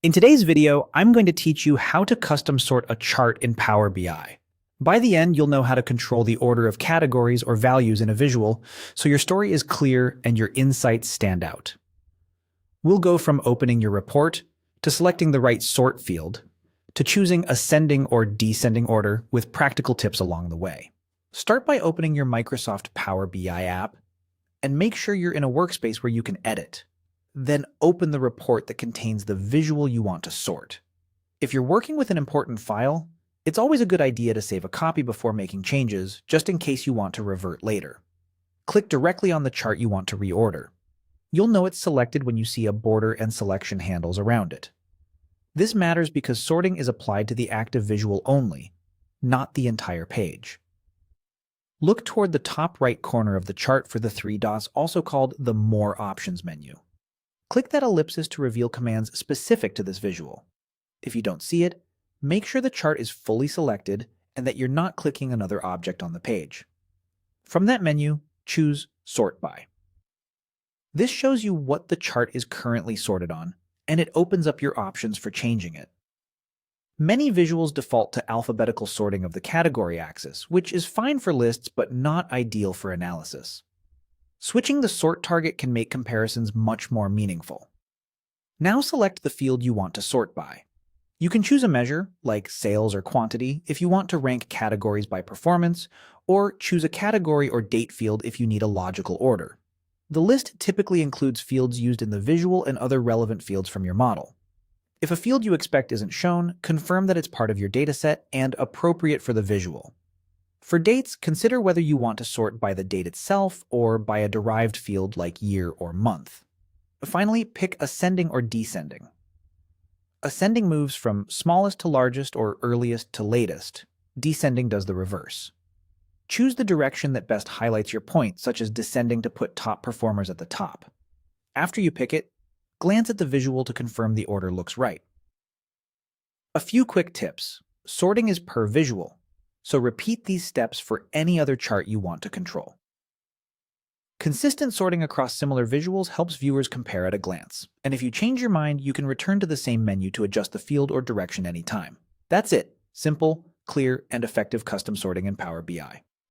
In today's video, I'm going to teach you how to custom sort a chart in Power BI. By the end, you'll know how to control the order of categories or values in a visual, so your story is clear and your insights stand out. We'll go from opening your report, to selecting the right sort field, to choosing ascending or descending order with practical tips along the way. Start by opening your Microsoft Power BI app, and make sure you're in a workspace where you can edit. Then open the report that contains the visual you want to sort. If you're working with an important file, it's always a good idea to save a copy before making changes, just in case you want to revert later. Click directly on the chart you want to reorder. You'll know it's selected when you see a border and selection handles around it. This matters because sorting is applied to the active visual only, not the entire page. Look toward the top right corner of the chart for the three dots, also called the More Options menu. Click that ellipsis to reveal commands specific to this visual. If you don't see it, make sure the chart is fully selected and that you're not clicking another object on the page. From that menu, choose Sort By. This shows you what the chart is currently sorted on, and it opens up your options for changing it. Many visuals default to alphabetical sorting of the category axis, which is fine for lists but not ideal for analysis. Switching the sort target can make comparisons much more meaningful. Now select the field you want to sort by. You can choose a measure, like sales or quantity, if you want to rank categories by performance, or choose a category or date field if you need a logical order. The list typically includes fields used in the visual and other relevant fields from your model. If a field you expect isn't shown, confirm that it's part of your dataset and appropriate for the visual. For dates, consider whether you want to sort by the date itself or by a derived field like year or month. Finally, pick ascending or descending. Ascending moves from smallest to largest or earliest to latest. Descending does the reverse. Choose the direction that best highlights your point, such as descending to put top performers at the top. After you pick it, glance at the visual to confirm the order looks right. A few quick tips. Sorting is per visual, so repeat these steps for any other chart you want to control. Consistent sorting across similar visuals helps viewers compare at a glance, and if you change your mind, you can return to the same menu to adjust the field or direction anytime. That's it. Simple, clear, and effective custom sorting in Power BI.